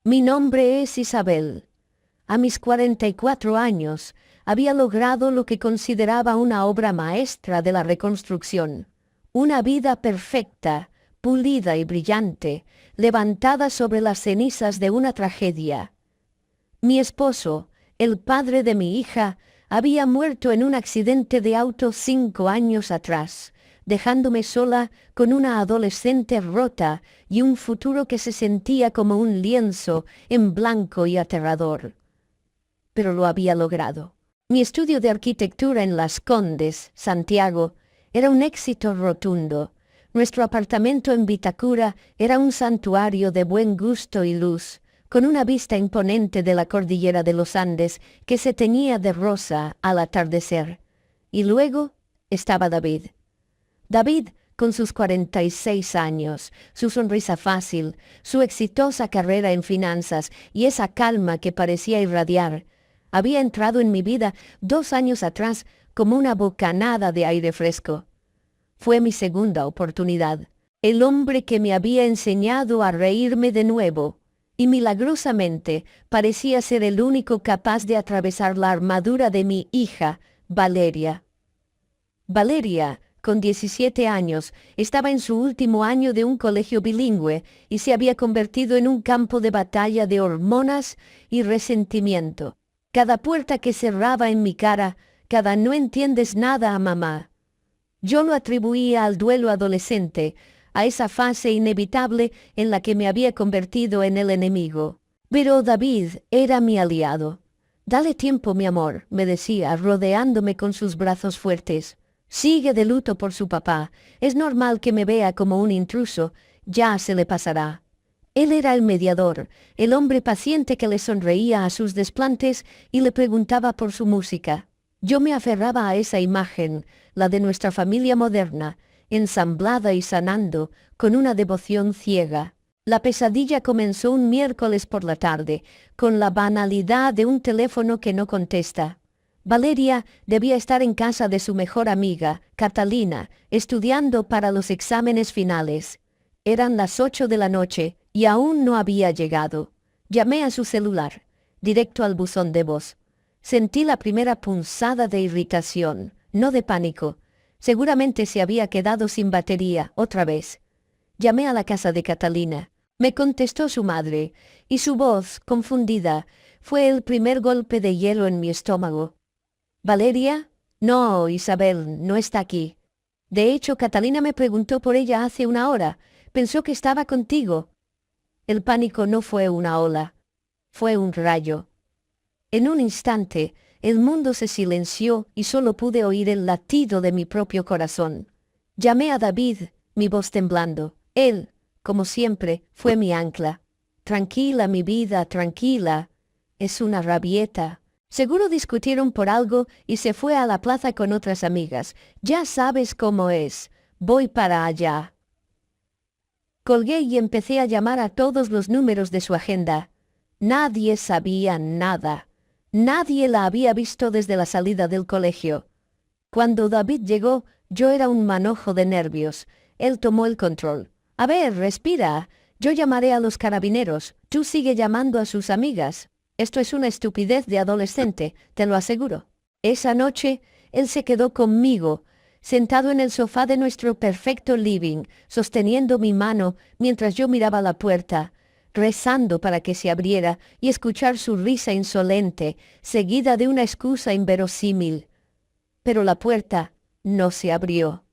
Mi nombre es Isabel. A mis 44 años, había logrado lo que consideraba una obra maestra de la reconstrucción. Una vida perfecta, pulida y brillante, levantada sobre las cenizas de una tragedia. Mi esposo, el padre de mi hija, había muerto en un accidente de auto 5 años atrás, dejándome sola con una adolescente rota y un futuro que se sentía como un lienzo en blanco y aterrador. Pero lo había logrado. Mi estudio de arquitectura en Las Condes, Santiago, era un éxito rotundo. Nuestro apartamento en Vitacura era un santuario de buen gusto y luz, con una vista imponente de la cordillera de los Andes que se teñía de rosa al atardecer. Y luego estaba David. David, con sus 46 años, su sonrisa fácil, su exitosa carrera en finanzas y esa calma que parecía irradiar, había entrado en mi vida 2 años atrás como una bocanada de aire fresco. Fue mi segunda oportunidad. El hombre que me había enseñado a reírme de nuevo, y milagrosamente parecía ser el único capaz de atravesar la armadura de mi hija, Valeria. Valeria, con 17 años, estaba en su último año de un colegio bilingüe y se había convertido en un campo de batalla de hormonas y resentimiento. Cada puerta que cerraba en mi cara, cada no entiendes nada a mamá. Yo lo atribuía al duelo adolescente, a esa fase inevitable en la que me había convertido en el enemigo. Pero David era mi aliado. Dale tiempo, mi amor, me decía, rodeándome con sus brazos fuertes. Sigue de luto por su papá. Es normal que me vea como un intruso. Ya se le pasará. Él era el mediador, el hombre paciente que le sonreía a sus desplantes y le preguntaba por su música. Yo me aferraba a esa imagen, la de nuestra familia moderna, ensamblada y sanando, con una devoción ciega. La pesadilla comenzó un miércoles por la tarde, con la banalidad de un teléfono que no contesta. Valeria debía estar en casa de su mejor amiga, Catalina, estudiando para los exámenes finales. Eran las 8 de la noche y aún no había llegado. Llamé a su celular, directo al buzón de voz. Sentí la primera punzada de irritación, no de pánico. Seguramente se había quedado sin batería, otra vez. Llamé a la casa de Catalina. Me contestó su madre, y su voz, confundida, fue el primer golpe de hielo en mi estómago. ¿Valeria? No, Isabel, no está aquí. De hecho, Catalina me preguntó por ella hace una hora. Pensó que estaba contigo. El pánico no fue una ola, fue un rayo. En un instante, el mundo se silenció y solo pude oír el latido de mi propio corazón. Llamé a David, mi voz temblando. Él, como siempre, fue mi ancla. Tranquila, mi vida, tranquila. Es una rabieta. Seguro discutieron por algo y se fue a la plaza con otras amigas. Ya sabes cómo es. Voy para allá. Colgué y empecé a llamar a todos los números de su agenda. Nadie sabía nada. Nadie la había visto desde la salida del colegio. Cuando David llegó, yo era un manojo de nervios. Él tomó el control. A ver, respira. Yo llamaré a los carabineros. Tú sigue llamando a sus amigas. Esto es una estupidez de adolescente, te lo aseguro. Esa noche, él se quedó conmigo, sentado en el sofá de nuestro perfecto living, sosteniendo mi mano mientras yo miraba la puerta, rezando para que se abriera y escuchar su risa insolente, seguida de una excusa inverosímil. Pero la puerta no se abrió.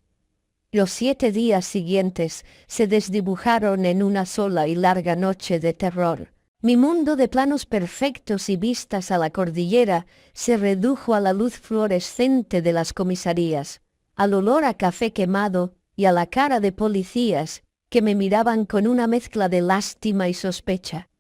Los 7 días siguientes se desdibujaron en una sola y larga noche de terror. Mi mundo de planos perfectos y vistas a la cordillera se redujo a la luz fluorescente de las comisarías, al olor a café quemado y a la cara de policías que me miraban con una mezcla de lástima y sospecha.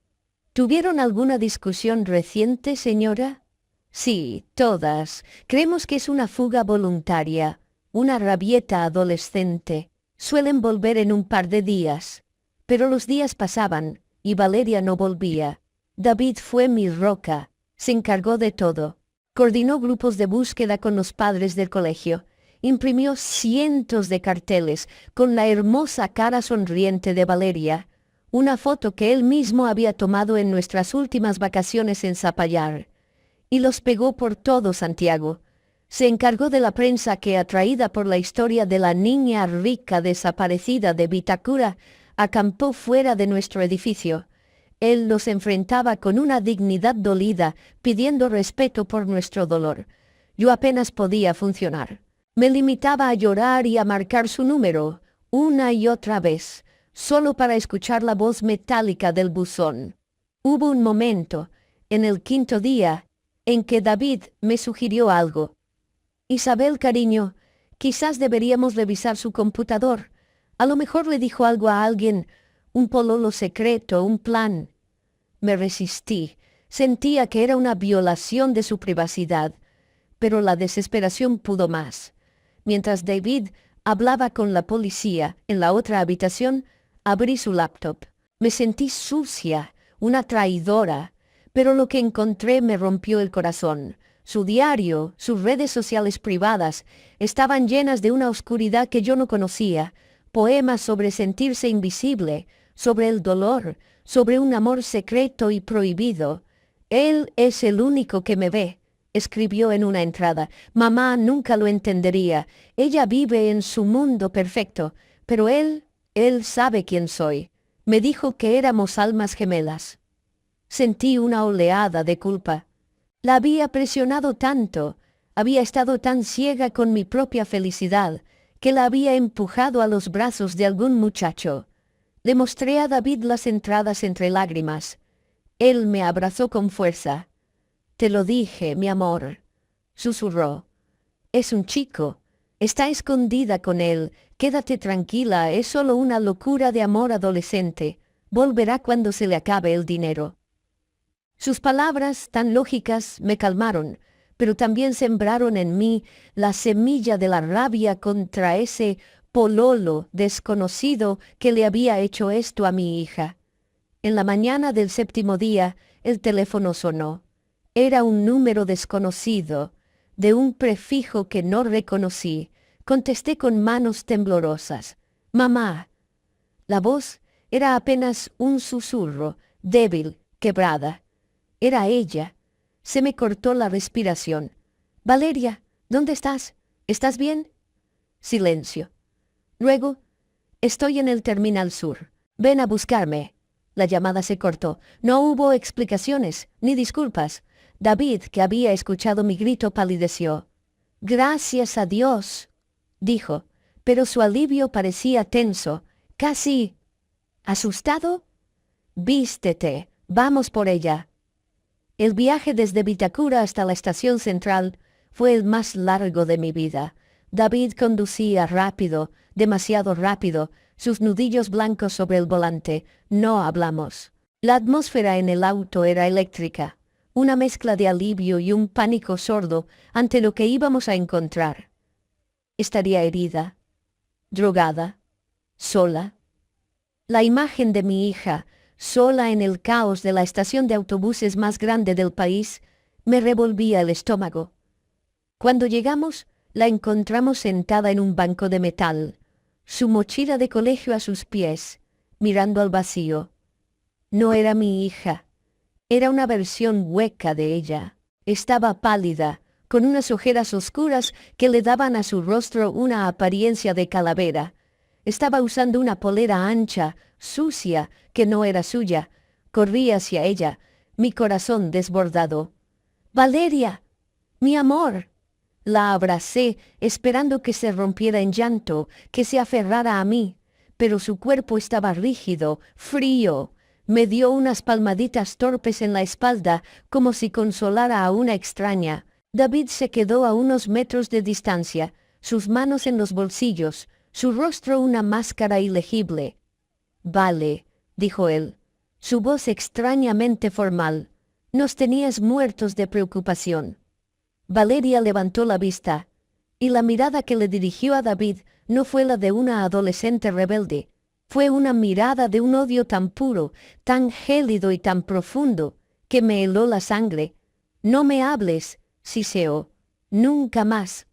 ¿Tuvieron alguna discusión reciente, señora? Sí, todas. Creemos que es una fuga voluntaria, una rabieta adolescente. Suelen volver en un par de días. Pero los días pasaban y Valeria no volvía. David fue mi roca. Se encargó de todo. Coordinó grupos de búsqueda con los padres del colegio. Imprimió cientos de carteles con la hermosa cara sonriente de Valeria. una foto que él mismo había tomado en nuestras últimas vacaciones en Zapallar, y los pegó por todo Santiago. Se encargó de la prensa que, atraída por la historia de la niña rica desaparecida de Vitacura, acampó fuera de nuestro edificio. Él los enfrentaba con una dignidad dolida, pidiendo respeto por nuestro dolor. Yo apenas podía funcionar. Me limitaba a llorar y a marcar su número, una y otra vez, solo para escuchar la voz metálica del buzón. Hubo un momento, en el quinto día, en que David me sugirió algo. Isabel, cariño, quizás deberíamos revisar su computador. A lo mejor le dijo algo a alguien, un pololo secreto, un plan. Me resistí. Sentía que era una violación de su privacidad, pero la desesperación pudo más. Mientras David hablaba con la policía en la otra habitación, abrí su laptop. Me sentí sucia, una traidora, pero lo que encontré me rompió el corazón. Su diario, sus redes sociales privadas, estaban llenas de una oscuridad que yo no conocía, poemas sobre sentirse invisible, sobre el dolor, sobre un amor secreto y prohibido. Él es el único que me ve, escribió en una entrada. Mamá nunca lo entendería. Ella vive en su mundo perfecto, pero él sabe quién soy. Me dijo que éramos almas gemelas. Sentí una oleada de culpa. La había presionado tanto, había estado tan ciega con mi propia felicidad, que la había empujado a los brazos de algún muchacho. Le mostré a David las entradas entre lágrimas. Él me abrazó con fuerza. «Te lo dije, mi amor», susurró. «Es un chico. Está escondida con él. Quédate tranquila, es solo una locura de amor adolescente. Volverá cuando se le acabe el dinero». Sus palabras, tan lógicas, me calmaron, pero también sembraron en mí la semilla de la rabia contra ese pololo desconocido que le había hecho esto a mi hija. En la mañana del séptimo día, el teléfono sonó. Era un número desconocido, de un prefijo que no reconocí. Contesté con manos temblorosas. «Mamá». La voz era apenas un susurro, débil, quebrada. Era ella. Se me cortó la respiración. «Valeria, ¿dónde estás? ¿Estás bien?» Silencio. Luego, «Estoy en el Terminal Sur. Ven a buscarme». La llamada se cortó. No hubo explicaciones, ni disculpas. David, que había escuchado mi grito, palideció. «Gracias a Dios», dijo, pero su alivio parecía tenso, casi asustado. «Vístete, vamos por ella». El viaje desde Vitacura hasta la estación central fue el más largo de mi vida. David conducía rápido, demasiado rápido, sus nudillos blancos sobre el volante. No hablamos. La atmósfera en el auto era eléctrica, una mezcla de alivio y un pánico sordo ante lo que íbamos a encontrar. Estaría herida, drogada, sola. La imagen de mi hija, sola en el caos de la estación de autobuses más grande del país, me revolvía el estómago. Cuando llegamos, la encontramos sentada en un banco de metal, su mochila de colegio a sus pies, mirando al vacío. No era mi hija, era una versión hueca de ella. Estaba pálida, con unas ojeras oscuras que le daban a su rostro una apariencia de calavera. Estaba usando una polera ancha, sucia, que no era suya. Corrí hacia ella, mi corazón desbordado. «Valeria, mi amor». La abracé, esperando que se rompiera en llanto, que se aferrara a mí, pero su cuerpo estaba rígido, frío. Me dio unas palmaditas torpes en la espalda, como si consolara a una extraña. David se quedó a unos metros de distancia, sus manos en los bolsillos, su rostro una máscara ilegible. «Vale», dijo él, su voz extrañamente formal. «Nos tenías muertos de preocupación». Valeria levantó la vista, y la mirada que le dirigió a David no fue la de una adolescente rebelde. Fue una mirada de un odio tan puro, tan gélido y tan profundo, que me heló la sangre. «No me hables», siseó, «nunca más».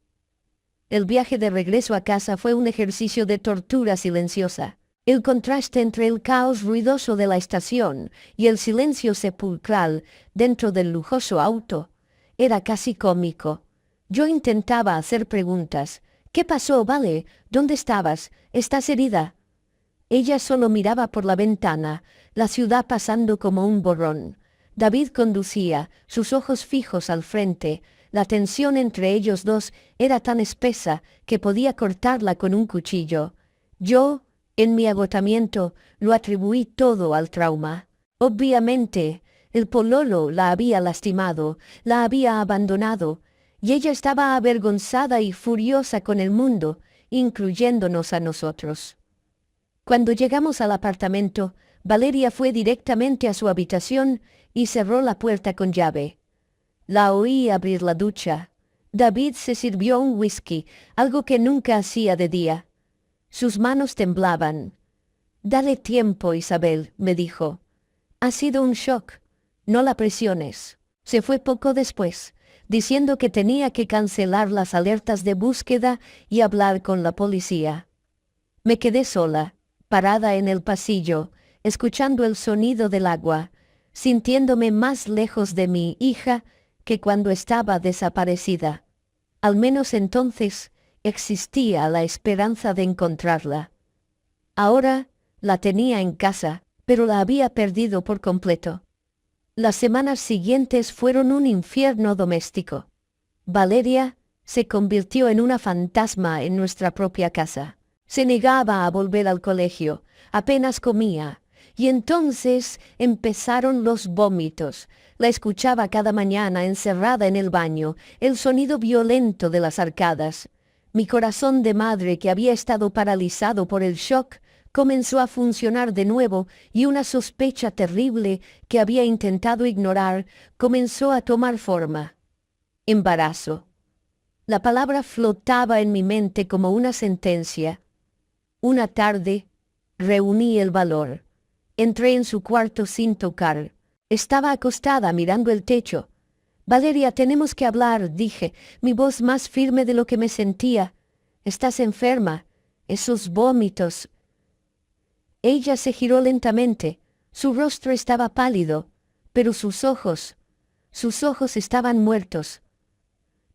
El viaje de regreso a casa fue un ejercicio de tortura silenciosa. El contraste entre el caos ruidoso de la estación y el silencio sepulcral dentro del lujoso auto era casi cómico. Yo intentaba hacer preguntas. ¿Qué pasó, Vale? ¿Dónde estabas? ¿Estás herida? Ella solo miraba por la ventana, la ciudad pasando como un borrón. David conducía, sus ojos fijos al frente. La tensión entre ellos dos era tan espesa que podía cortarla con un cuchillo. Yo, en mi agotamiento, lo atribuí todo al trauma. Obviamente, el pololo la había lastimado, la había abandonado, y ella estaba avergonzada y furiosa con el mundo, incluyéndonos a nosotros. Cuando llegamos al apartamento, Valeria fue directamente a su habitación y cerró la puerta con llave. La oí abrir la ducha. David se sirvió un whisky, algo que nunca hacía de día. Sus manos temblaban. «Dale tiempo, Isabel», me dijo. «Ha sido un shock. No la presiones». Se fue poco después, diciendo que tenía que cancelar las alertas de búsqueda y hablar con la policía. Me quedé sola, parada en el pasillo, escuchando el sonido del agua, sintiéndome más lejos de mi hija que cuando estaba desaparecida. Al menos entonces existía la esperanza de encontrarla. Ahora la tenía en casa, pero la había perdido por completo. Las semanas siguientes fueron un infierno doméstico. Valeria se convirtió en una fantasma en nuestra propia casa. Se negaba a volver al colegio, apenas comía, y entonces empezaron los vómitos. La escuchaba cada mañana encerrada en el baño, el sonido violento de las arcadas. Mi corazón de madre, que había estado paralizado por el shock, comenzó a funcionar de nuevo, y una sospecha terrible que había intentado ignorar comenzó a tomar forma. Embarazo. La palabra flotaba en mi mente como una sentencia. Una tarde, reuní el valor. Entré en su cuarto sin tocar. Estaba acostada mirando el techo. «Valeria, tenemos que hablar», dije, mi voz más firme de lo que me sentía. «Estás enferma. Esos vómitos». Ella se giró lentamente. Su rostro estaba pálido, pero sus ojos estaban muertos.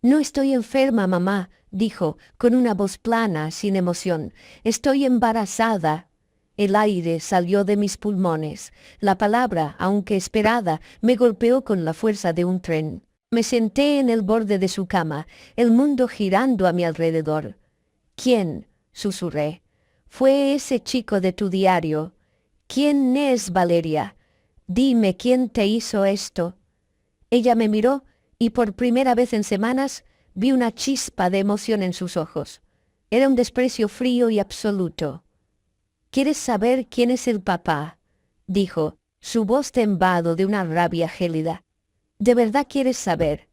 «No estoy enferma, mamá», dijo, con una voz plana, sin emoción. «Estoy embarazada». El aire salió de mis pulmones. La palabra, aunque esperada, me golpeó con la fuerza de un tren. Me senté en el borde de su cama, el mundo girando a mi alrededor. «¿Quién?», susurré. «Fue ese chico de tu diario». «¿Quién es, Valeria? Dime, ¿quién te hizo esto?» Ella me miró y por primera vez en semanas vi una chispa de emoción en sus ojos. Era un desprecio frío y absoluto. «¿Quieres saber quién es el papá?», dijo, su voz temblando de una rabia gélida. «¿De verdad quieres saber?»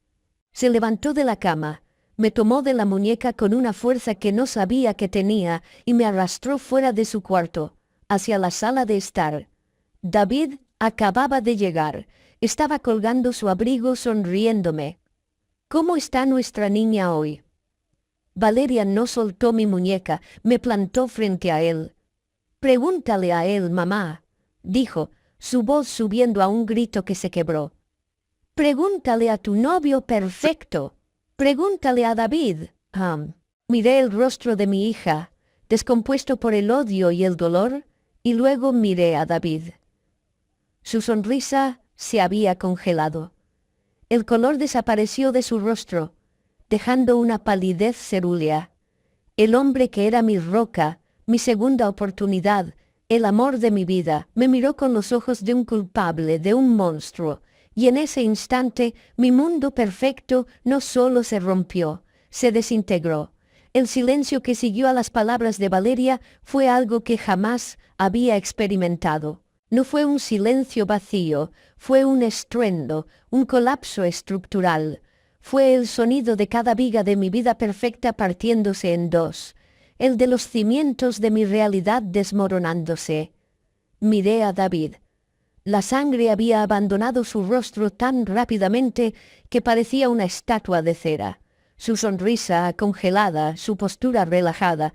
Se levantó de la cama, me tomó de la muñeca con una fuerza que no sabía que tenía y me arrastró fuera de su cuarto, hacia la sala de estar. David acababa de llegar. Estaba colgando su abrigo sonriéndome. «¿Cómo está nuestra niña hoy?» Valeria no soltó mi muñeca, me plantó frente a él. «Pregúntale a él, mamá», dijo, su voz subiendo a un grito que se quebró. «Pregúntale a tu novio perfecto. Pregúntale a David». Miré el rostro de mi hija, descompuesto por el odio y el dolor, y luego miré a David. Su sonrisa se había congelado. El color desapareció de su rostro, dejando una palidez cerúlea. El hombre que era mi roca, mi segunda oportunidad, el amor de mi vida, me miró con los ojos de un culpable, de un monstruo, y en ese instante mi mundo perfecto no solo se rompió, se desintegró. El silencio que siguió a las palabras de Valeria fue algo que jamás había experimentado. No fue un silencio vacío, fue un estruendo, un colapso estructural. Fue el sonido de cada viga de mi vida perfecta partiéndose en dos, el de los cimientos de mi realidad desmoronándose. Miré a David. La sangre había abandonado su rostro tan rápidamente que parecía una estatua de cera. Su sonrisa congelada, su postura relajada,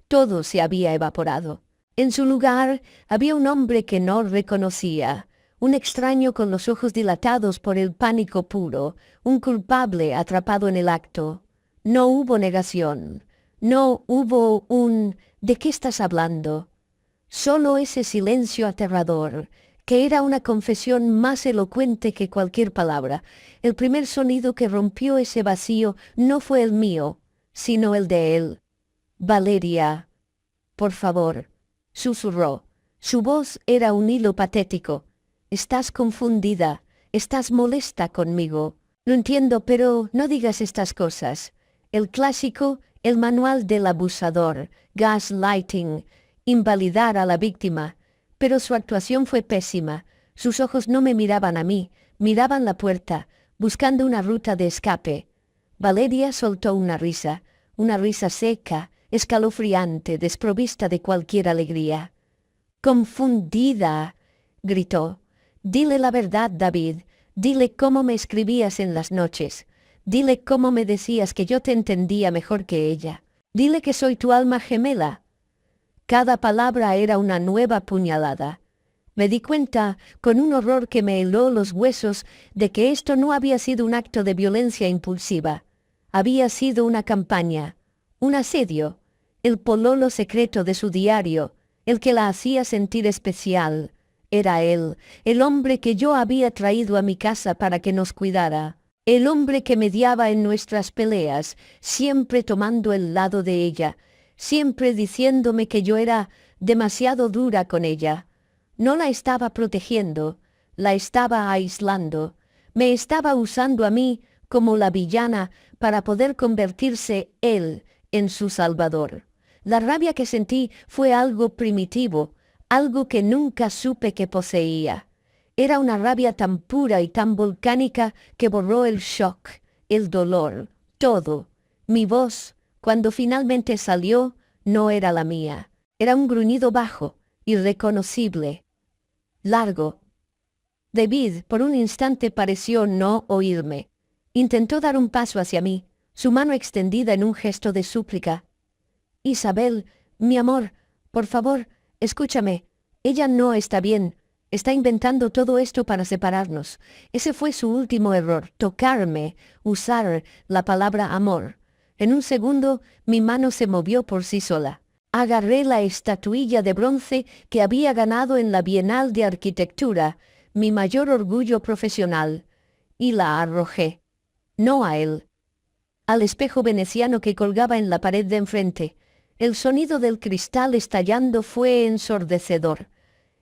todo se había evaporado. En su lugar había un hombre que no reconocía, un extraño con los ojos dilatados por el pánico puro, un culpable atrapado en el acto. No hubo negación, no hubo un ¿de qué estás hablando? Solo ese silencio aterrador, que era una confesión más elocuente que cualquier palabra. El primer sonido que rompió ese vacío no fue el mío, sino el de él. Valeria, por favor, susurró. Su voz era un hilo patético. Estás confundida, estás molesta conmigo. Lo entiendo, pero no digas estas cosas. El clásico, el manual del abusador, gaslighting, invalidar a la víctima. Pero su actuación fue pésima. Sus ojos no me miraban a mí, miraban la puerta, buscando una ruta de escape. Valeria soltó una risa seca, escalofriante, desprovista de cualquier alegría. «Confundida», gritó. «Dile la verdad, David. Dile cómo me escribías en las noches. Dile cómo me decías que yo te entendía mejor que ella. Dile que soy tu alma gemela». Cada palabra era una nueva puñalada. Me di cuenta, con un horror que me heló los huesos, de que esto no había sido un acto de violencia impulsiva. Había sido una campaña, un asedio, el pololo secreto de su diario, el que la hacía sentir especial. Era él, el hombre que yo había traído a mi casa para que nos cuidara, el hombre que mediaba en nuestras peleas, siempre tomando el lado de ella, siempre diciéndome que yo era demasiado dura con ella. No la estaba protegiendo, la estaba aislando, me estaba usando a mí como la villana para poder convertirse él en su salvador. La rabia que sentí fue algo primitivo, algo que nunca supe que poseía. Era una rabia tan pura y tan volcánica que borró el shock, el dolor, todo. Mi voz, cuando finalmente salió, no era la mía. Era un gruñido bajo, irreconocible, largo. David por un instante pareció no oírme. Intentó dar un paso hacia mí, su mano extendida en un gesto de súplica. «Isabel, mi amor, por favor, escúchame. Ella no está bien. Está inventando todo esto para separarnos. Ese fue su último error, tocarme, usar la palabra amor». En un segundo, mi mano se movió por sí sola. Agarré la estatuilla de bronce que había ganado en la Bienal de Arquitectura, mi mayor orgullo profesional, y la arrojé. No a él. Al espejo veneciano que colgaba en la pared de enfrente. El sonido del cristal estallando fue ensordecedor.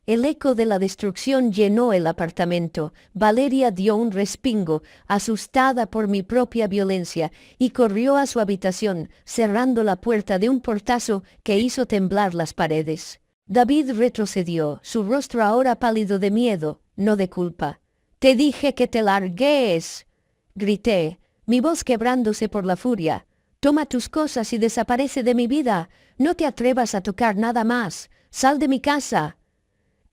El eco de la destrucción llenó el apartamento. Valeria dio un respingo, asustada por mi propia violencia, y corrió a su habitación, cerrando la puerta de un portazo que hizo temblar las paredes. David retrocedió, su rostro ahora pálido de miedo, no de culpa. «Te dije que te largues», grité, mi voz quebrándose por la furia. «Toma tus cosas y desaparece de mi vida. No te atrevas a tocar nada más. Sal de mi casa».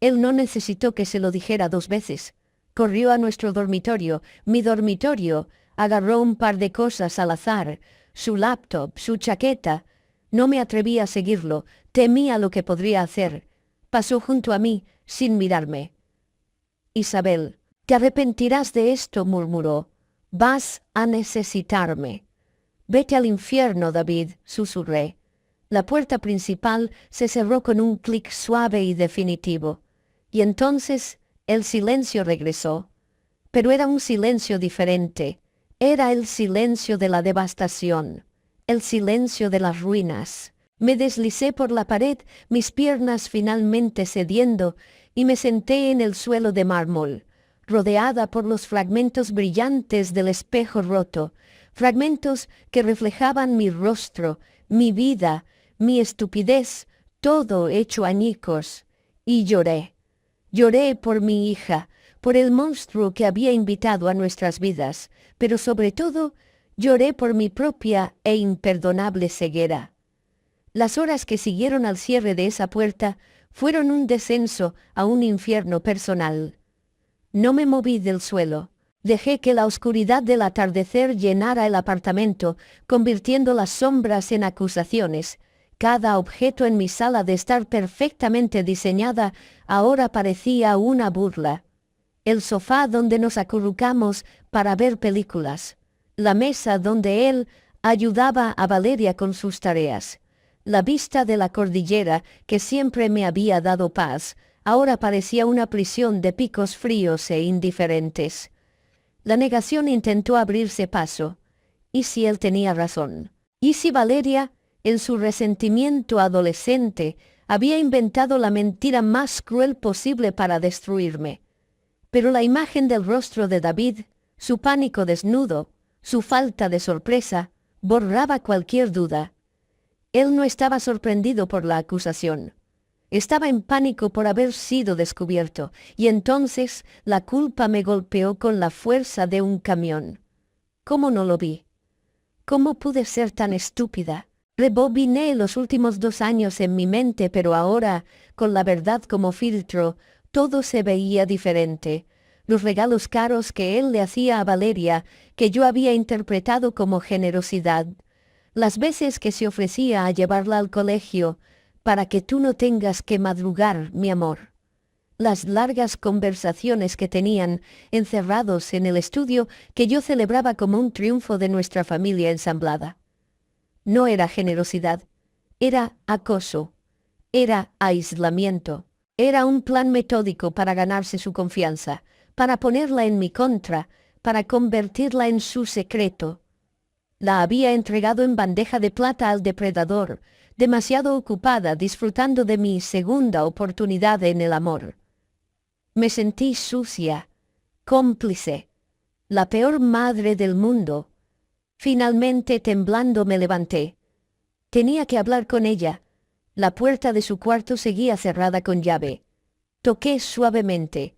Él no necesitó que se lo dijera 2 veces. Corrió a nuestro dormitorio, mi dormitorio, agarró un par de cosas al azar, su laptop, su chaqueta. No me atreví a seguirlo, temía lo que podría hacer. Pasó junto a mí, sin mirarme. «Isabel, te arrepentirás de esto», murmuró. «Vas a necesitarme». «Vete al infierno, David», susurré. La puerta principal se cerró con un clic suave y definitivo. Y entonces el silencio regresó. Pero era un silencio diferente. Era el silencio de la devastación, el silencio de las ruinas. Me deslicé por la pared, mis piernas finalmente cediendo, y me senté en el suelo de mármol, rodeada por los fragmentos brillantes del espejo roto, fragmentos que reflejaban mi rostro, mi vida, mi estupidez, todo hecho añicos. Y lloré. Lloré por mi hija, por el monstruo que había invitado a nuestras vidas, pero sobre todo lloré por mi propia e imperdonable ceguera. Las horas que siguieron al cierre de esa puerta fueron un descenso a un infierno personal. No me moví del suelo. Dejé que la oscuridad del atardecer llenara el apartamento, convirtiendo las sombras en acusaciones, Cada objeto en mi sala de estar perfectamente diseñada ahora parecía una burla. El sofá donde nos acurrucamos para ver películas. La mesa donde él ayudaba a Valeria con sus tareas. La vista de la cordillera, que siempre me había dado paz, ahora parecía una prisión de picos fríos e indiferentes. La negación intentó abrirse paso. ¿Y si él tenía razón? ¿Y si Valeria, en su resentimiento adolescente, había inventado la mentira más cruel posible para destruirme? Pero la imagen del rostro de David, su pánico desnudo, su falta de sorpresa, borraba cualquier duda. Él no estaba sorprendido por la acusación. Estaba en pánico por haber sido descubierto, y entonces la culpa me golpeó con la fuerza de un camión. ¿Cómo no lo vi? ¿Cómo pude ser tan estúpida? Rebobiné los últimos 2 años en mi mente, pero ahora, con la verdad como filtro, todo se veía diferente. Los regalos caros que él le hacía a Valeria, que yo había interpretado como generosidad. Las veces que se ofrecía a llevarla al colegio, para que tú no tengas que madrugar, mi amor. Las largas conversaciones que tenían encerrados en el estudio que yo celebraba como un triunfo de nuestra familia ensamblada. No era generosidad, era acoso, era aislamiento, era un plan metódico para ganarse su confianza, para ponerla en mi contra, para convertirla en su secreto. La había entregado en bandeja de plata al depredador, demasiado ocupada disfrutando de mi segunda oportunidad en el amor. Me sentí sucia, cómplice, la peor madre del mundo. Finalmente, temblando, me levanté. Tenía que hablar con ella. La puerta de su cuarto seguía cerrada con llave. Toqué suavemente.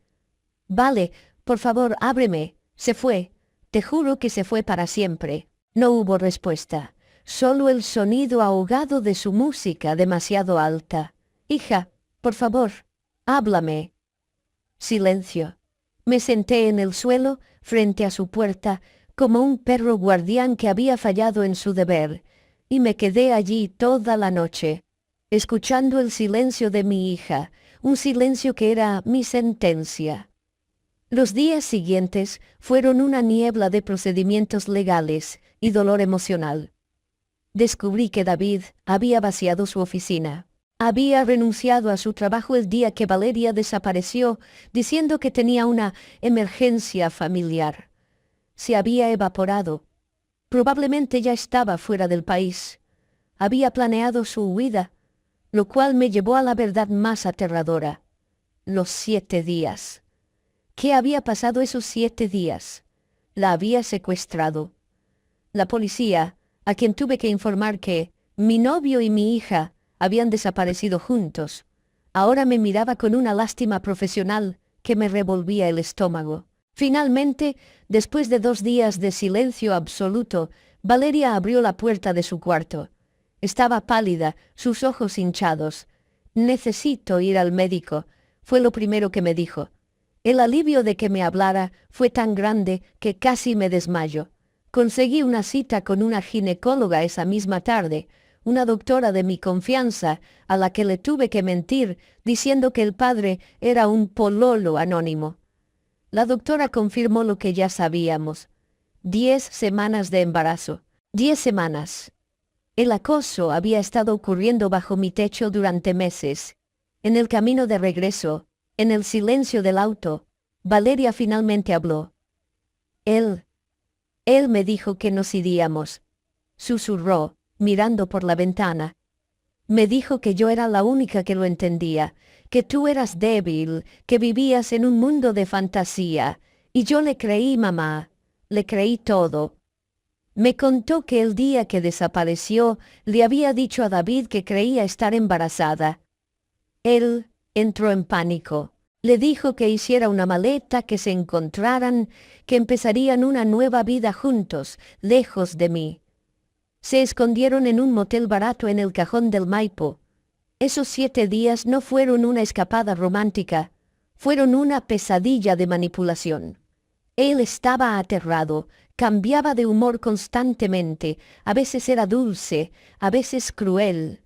Vale, por favor, ábreme. Se fue. Te juro que se fue para siempre. No hubo respuesta. Solo el sonido ahogado de su música demasiado alta. Hija, por favor, háblame. Silencio. Me senté en el suelo, frente a su puerta, como un perro guardián que había fallado en su deber, y me quedé allí toda la noche, escuchando el silencio de mi hija, un silencio que era mi sentencia. Los días siguientes fueron una niebla de procedimientos legales y dolor emocional. Descubrí que David había vaciado su oficina. Había renunciado a su trabajo el día que Valeria desapareció, diciendo que tenía una emergencia familiar. Se había evaporado. Probablemente ya estaba fuera del país. Había planeado su huida, lo cual me llevó a la verdad más aterradora. Los 7 días. ¿Qué había pasado esos 7 días? La había secuestrado. La policía, a quien tuve que informar que mi novio y mi hija habían desaparecido juntos, ahora me miraba con una lástima profesional que me revolvía el estómago. Finalmente, después de 2 días de silencio absoluto, Valeria abrió la puerta de su cuarto. Estaba pálida, sus ojos hinchados. «Necesito ir al médico», fue lo primero que me dijo. El alivio de que me hablara fue tan grande que casi me desmayo. Conseguí una cita con una ginecóloga esa misma tarde, una doctora de mi confianza, a la que le tuve que mentir, diciendo que el padre era un pololo anónimo. La doctora confirmó lo que ya sabíamos. 10 semanas de embarazo. 10 semanas. El acoso había estado ocurriendo bajo mi techo durante meses. En el camino de regreso, en el silencio del auto, Valeria finalmente habló. Él me dijo que nos iríamos. Susurró, mirando por la ventana. Me dijo que yo era la única que lo entendía, que tú eras débil, que vivías en un mundo de fantasía, y yo le creí, mamá, le creí todo. Me contó que el día que desapareció le había dicho a David que creía estar embarazada. Él entró en pánico. Le dijo que hiciera una maleta, que se encontraran, que empezarían una nueva vida juntos, lejos de mí. Se escondieron en un motel barato en el cajón del Maipo. Esos 7 días no fueron una escapada romántica, fueron una pesadilla de manipulación. Él estaba aterrado, cambiaba de humor constantemente, a veces era dulce, a veces cruel.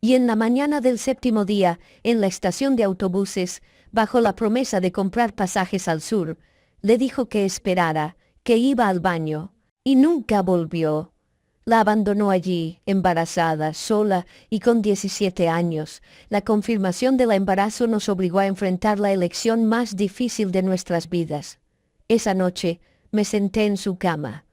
Y en la mañana del séptimo día, en la estación de autobuses, bajo la promesa de comprar pasajes al sur, le dijo que esperara, que iba al baño, y nunca volvió. La abandonó allí, embarazada, sola y con 17 años. La confirmación del embarazo nos obligó a enfrentar la elección más difícil de nuestras vidas. Esa noche me senté en su cama.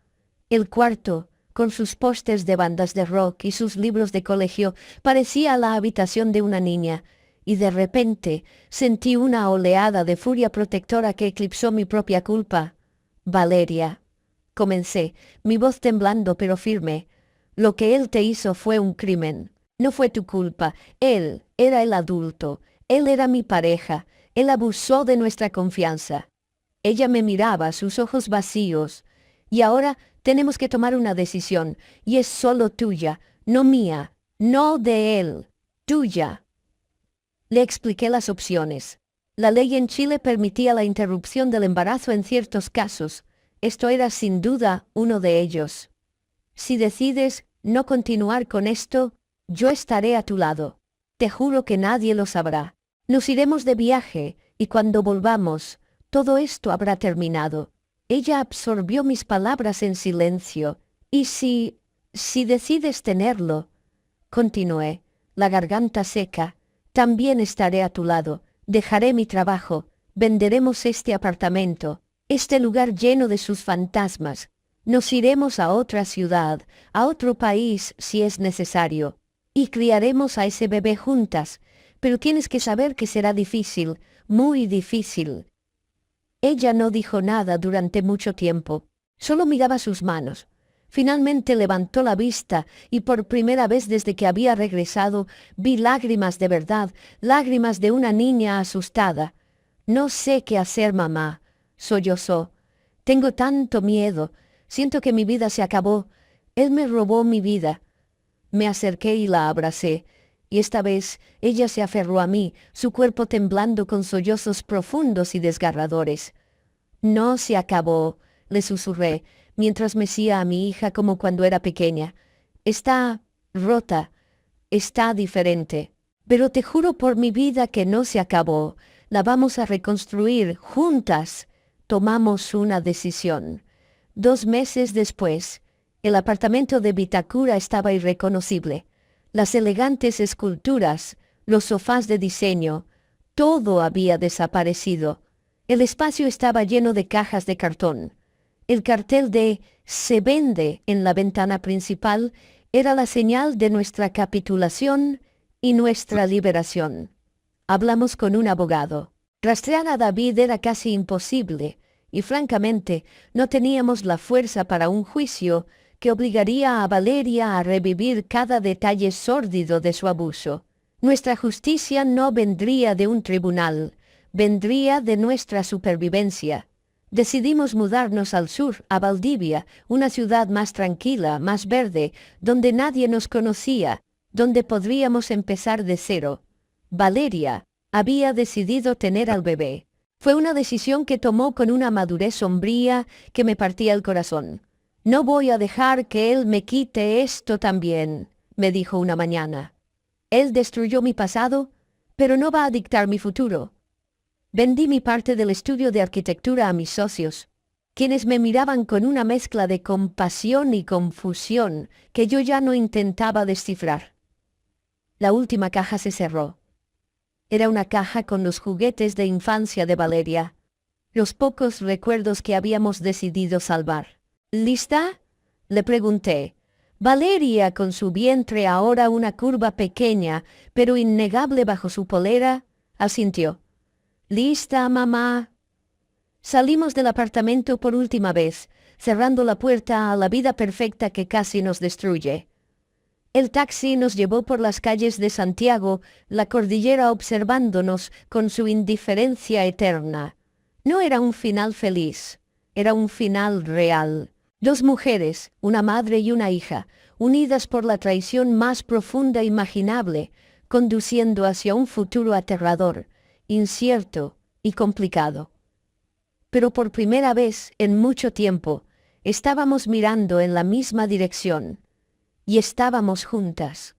El cuarto, con sus pósters de bandas de rock y sus libros de colegio, parecía la habitación de una niña, y de repente sentí una oleada de furia protectora que eclipsó mi propia culpa. Valeria, comencé, mi voz temblando pero firme, lo que él te hizo fue un crimen. No fue tu culpa. Él era el adulto. Él era mi pareja. Él abusó de nuestra confianza. Ella me miraba, sus ojos vacíos. Y ahora tenemos que tomar una decisión, y es solo tuya, no mía, no de él, tuya. Le expliqué las opciones. La ley en Chile permitía la interrupción del embarazo en ciertos casos. Esto era sin duda uno de ellos. Si decides no continuar con esto, yo estaré a tu lado. Te juro que nadie lo sabrá. Nos iremos de viaje, y cuando volvamos, todo esto habrá terminado. Ella absorbió mis palabras en silencio. Y si decides tenerlo, continué, la garganta seca, también estaré a tu lado. Dejaré mi trabajo, venderemos este apartamento, este lugar lleno de sus fantasmas. Nos iremos a otra ciudad, a otro país si es necesario, y criaremos a ese bebé juntas, pero tienes que saber que será difícil, muy difícil. Ella no dijo nada durante mucho tiempo, solo miraba sus manos. Finalmente levantó la vista y por primera vez desde que había regresado vi lágrimas de verdad, lágrimas de una niña asustada. No sé qué hacer, mamá, sollozó. Tengo tanto miedo, siento que mi vida se acabó. Él me robó mi vida. Me acerqué y la abracé, y esta vez ella se aferró a mí, su cuerpo temblando con sollozos profundos y desgarradores. No se acabó, le susurré, mientras mecía a mi hija como cuando era pequeña. Está rota, está diferente. Pero te juro por mi vida que no se acabó. La vamos a reconstruir juntas. Tomamos una decisión. 2 meses después, el apartamento de Vitacura estaba irreconocible. Las elegantes esculturas, los sofás de diseño, todo había desaparecido. El espacio estaba lleno de cajas de cartón. El cartel de "Se vende" en la ventana principal era la señal de nuestra capitulación y nuestra liberación. Hablamos con un abogado. Rastrear a David era casi imposible, y francamente no teníamos la fuerza para un juicio que obligaría a Valeria a revivir cada detalle sórdido de su abuso. Nuestra justicia no vendría de un tribunal, vendría de nuestra supervivencia. Decidimos mudarnos al sur, a Valdivia, una ciudad más tranquila, más verde, donde nadie nos conocía, donde podríamos empezar de cero. Valeria había decidido tener al bebé. Fue una decisión que tomó con una madurez sombría que me partía el corazón. No voy a dejar que él me quite esto también, me dijo una mañana. Él destruyó mi pasado, pero no va a dictar mi futuro. Vendí mi parte del estudio de arquitectura a mis socios, quienes me miraban con una mezcla de compasión y confusión que yo ya no intentaba descifrar. La última caja se cerró. Era una caja con los juguetes de infancia de Valeria, los pocos recuerdos que habíamos decidido salvar. ¿Lista?, le pregunté. Valeria, con su vientre ahora una curva pequeña, pero innegable bajo su polera, asintió. «¿Lista, mamá?» Salimos del apartamento por última vez, cerrando la puerta a la vida perfecta que casi nos destruye. El taxi nos llevó por las calles de Santiago, la cordillera observándonos con su indiferencia eterna. No era un final feliz, era un final real. 2 mujeres, una madre y una hija, unidas por la traición más profunda imaginable, conduciendo hacia un futuro aterrador, incierto y complicado. Pero por primera vez en mucho tiempo, estábamos mirando en la misma dirección, y estábamos juntas.